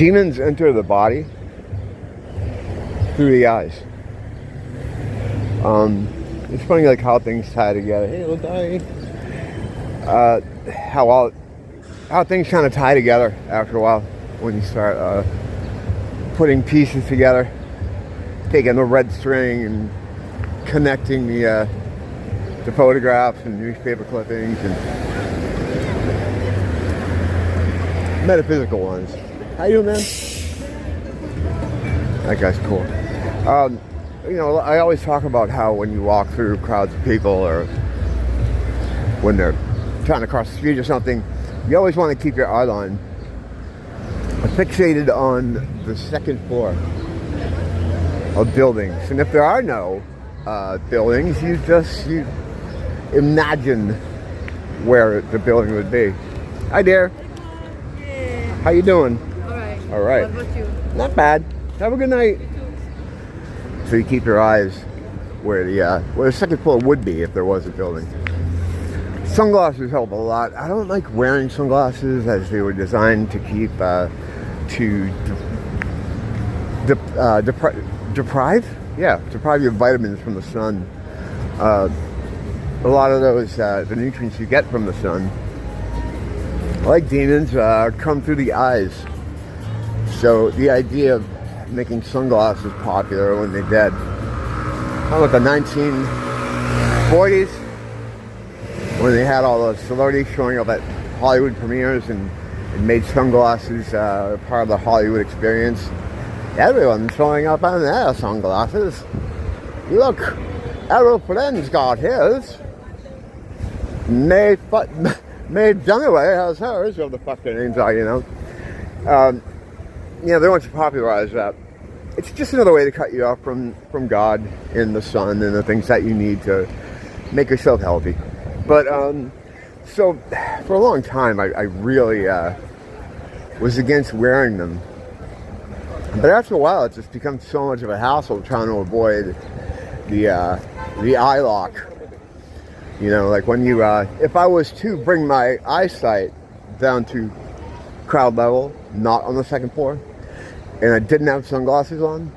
Demons enter the body through the eyes. It's funny, like how things tie together. Hey, little doggy. How things kind of tie together after a while when you start putting pieces together, taking the red string and connecting the photographs and newspaper clippings and metaphysical ones. How you doing, man? That guy's cool. You know, I always talk about how when you walk through crowds of people or when they're trying to cross the street or something, you always want to keep your eye line fixated on the second floor of buildings. And if there are no buildings, you imagine where the building would be. Hi there. Hey. How you doing? All Right. What about you? Not bad. Have a good night. So you keep your eyes where the second floor would be if there was a building. Sunglasses help a lot. I don't like wearing sunglasses as they were designed to keep deprive you of vitamins from the sun. A lot of those the nutrients you get from the sun, like demons, come through the eyes. So the idea of making sunglasses popular when they did, how about the 1940s, when they had all the celebrities showing up at Hollywood premieres and made sunglasses part of the Hollywood experience. Everyone's showing up on their sunglasses. Look, our friend's got his. May Dunaway has hers, whatever the fuck their names are, you know. Yeah, they want to popularize that. It's just another way to cut you off from God and the sun and the things that you need to make yourself healthy. But, so, for a long time, I really was against wearing them. But after a while, it just becomes so much of a hassle trying to avoid the eye lock. You know, like when you, if I was to bring my eyesight down to crowd level, not on the second floor, and I didn't have sunglasses on,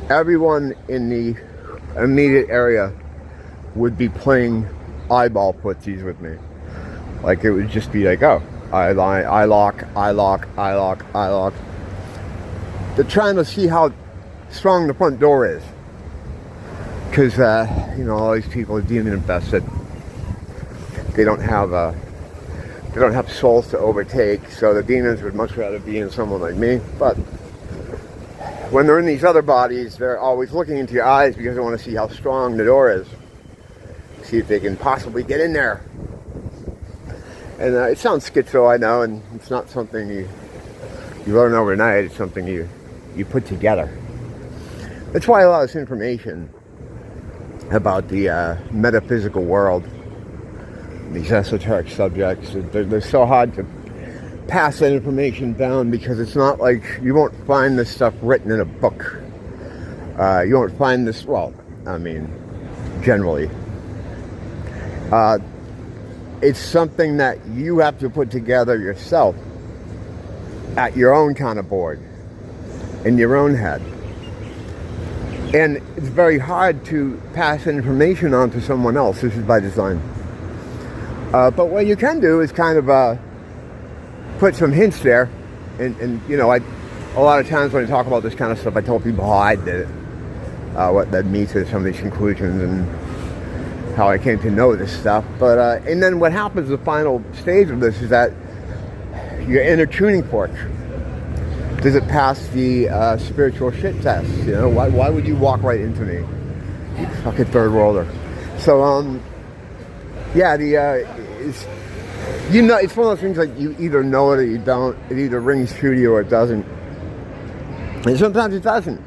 everyone in the immediate area would be playing eyeball footsies with me. Like it would just be like, oh, eye lock. They're trying to see how strong the front door is. Because, you know, all these people are demon infested. They don't have souls to overtake, so the demons would much rather be in someone like me. But when they're in these other bodies, they're always looking into your eyes because they want to see how strong the door is. See if they can possibly get in there. And it sounds schizo, I know, and it's not something you learn overnight. It's something you put together. That's why a lot of this information about the metaphysical world, these esoteric subjects, they're so hard to pass that information down because it's not like you won't find this stuff written in a book. You won't find this, well, I mean, generally. It's something that you have to put together yourself at your own kind of board, in your own head. And it's very hard to pass information on to someone else. This is by design. But what you can do is kind of put some hints there. And you know, a lot of times when I talk about this kind of stuff, I tell people how I did it. What led me to some of these conclusions and how I came to know this stuff. But and then what happens, the final stage of this is that your inner tuning fork, does it pass the spiritual shit test? You know, why would you walk right into me, you fucking third worlder? So yeah, it's, you know, it's one of those things like you either know it or you don't. It either rings true to you or it doesn't, and sometimes it doesn't.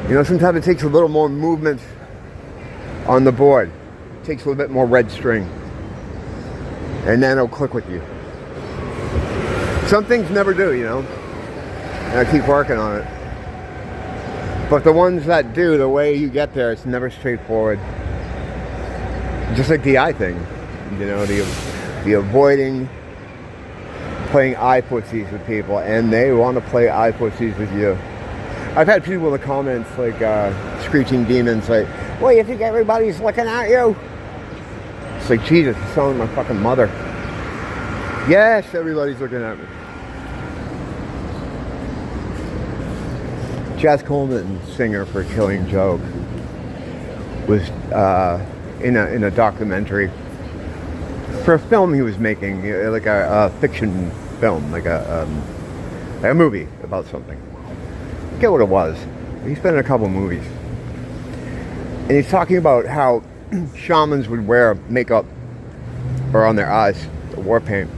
You know, sometimes it takes a little more movement on the board. It takes a little bit more red string. And then it'll click with you. Some things never do, you know. And I keep working on it. But the ones that do, the way you get there, it's never straightforward. Just like the eye thing. You know, the avoiding playing eye pussies with people, and they want to play eye pussies with you. I've had people in the comments like screeching demons like, well, you think everybody's looking at you? It's like, Jesus, it's sounding my fucking mother. Yes, everybody's looking at me. Jazz Coleman, singer for Killing Joke, was in a documentary for a film he was making, like a fiction film, like a movie about something. I forget what it was. He's been in a couple movies. And he's talking about how shamans would wear makeup or on their eyes, war paint,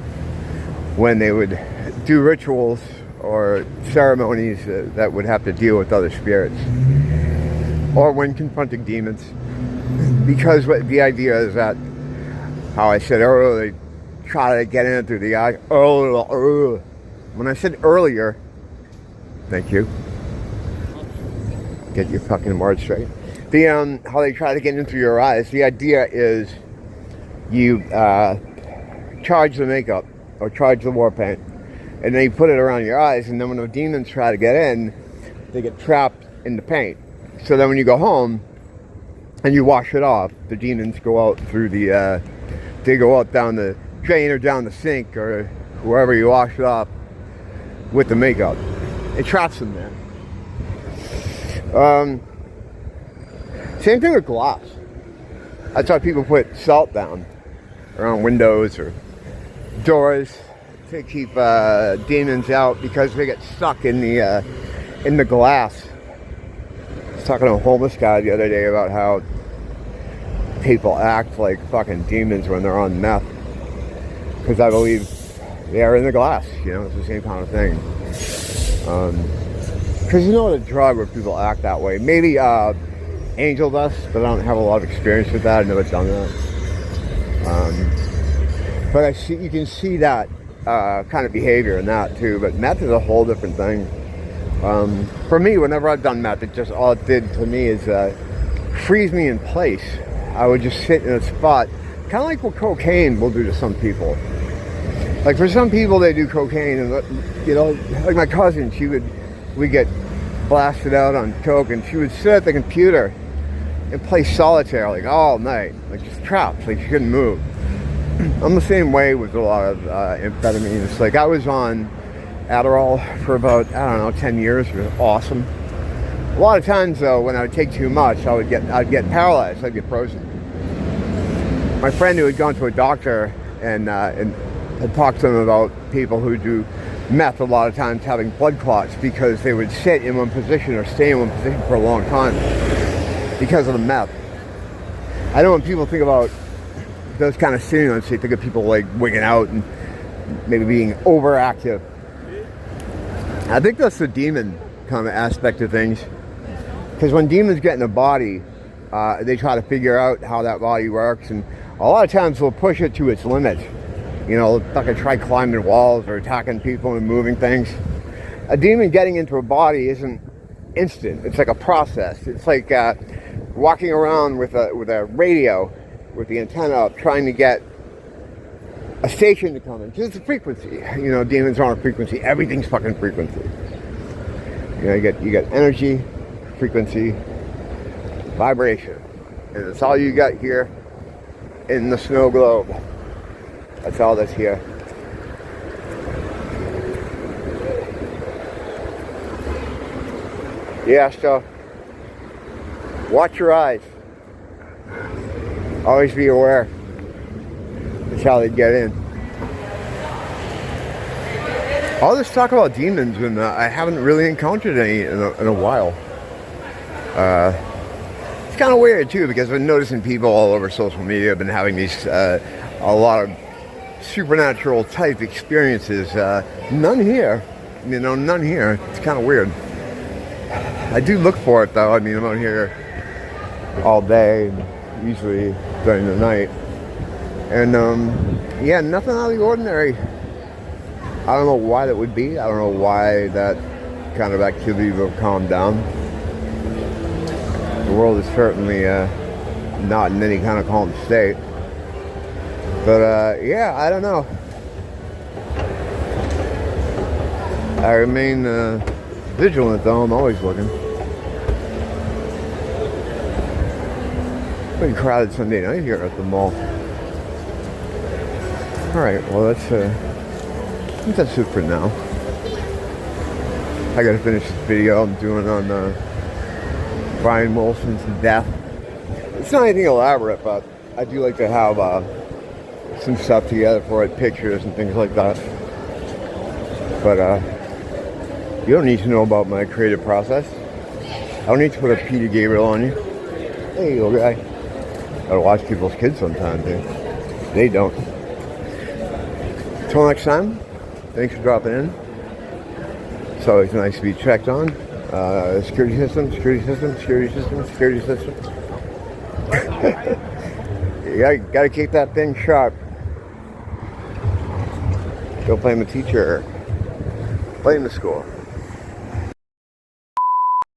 when they would do rituals or ceremonies that would have to deal with other spirits, or when confronting demons. Because the idea is that, how I said earlier, they try to get in through the eye. When I said earlier, thank you. Get your fucking words straight. How they try to get in through your eyes. The idea is you charge the makeup or charge the war paint, and then you put it around your eyes, and then when the demons try to get in, they get trapped in the paint. So then when you go home and you wash it off, the demons go out through the, they go out down the drain or down the sink or wherever you wash it off with the makeup. It traps them there. Same thing with glass. That's why people put salt down around windows or doors to keep demons out, because they get stuck in the glass. I was talking to a homeless guy the other day about how people act like fucking demons when they're on meth, because I believe they are in the glass. You know, it's the same kind of thing. Because you know, the drug where people act that way. Maybe angel dust, but I don't have a lot of experience with that. I've never done that. But you can see that kind of behavior in that too. But meth is a whole different thing. For me, whenever I've done meth, all it did to me is freeze me in place. I would just sit in a spot, kind of like what cocaine will do to some people. Like for some people, they do cocaine, and you know, like my cousin, we get blasted out on coke, and she would sit at the computer and play solitaire like all night, like just trapped, like she couldn't move. I'm the same way with a lot of amphetamines. Like I was on Adderall for about, I don't know, 10 years. It was awesome. A lot of times though, when I would take too much, I'd get paralyzed. I'd get frozen. My friend who had gone to a doctor and had talked to him about people who do meth, a lot of times having blood clots because they would sit in one position or stay in one position for a long time because of the meth. I know when people think about those kind of stimulants, they think of people like wigging out and maybe being overactive. I think that's the demon kind of aspect of things, because when demons get in a body, they try to figure out how that body works, and a lot of times they'll push it to its limit. You know, they'll try climbing walls or attacking people and moving things. A demon getting into a body isn't instant. It's like a process. It's like walking around with a radio with the antenna up, trying to get a station to come in. Because it's a frequency. You know, demons are on a frequency. Everything's fucking frequency. You know, you get energy, frequency, vibration. And it's all you got here in the snow globe. That's all that's here. Yeah, so watch your eyes. Always be aware. That's how they get in. All this talk about demons, and I haven't really encountered any in a while. It's kind of weird too, because I've been noticing people all over social media have been having these a lot of supernatural type experiences. None here, you know, none here. It's kind of weird. I do look for it though. I mean, I'm out here all day, usually during the night, and yeah, nothing out of the ordinary. I don't know why that would be. I don't know why that kind of activity will calm down. The world is certainly not in any kind of calm state. But yeah, I don't know. I remain vigilant, though. I'm always looking. Pretty crowded Sunday night here at the mall. Alright, well, I think that's it for now. I gotta finish this video I'm doing on Brian Wilson's death. It's not anything elaborate, but I do like to have some stuff together for it, pictures and things like that. But you don't need to know about my creative process. I don't need to put a Peter Gabriel on you. Hey, little guy. Gotta watch people's kids sometimes, dude. They don't. Till next time, thanks for dropping in. It's always nice to be checked on. Security system. You gotta keep that thing sharp. Go blame the teacher. Blame the school.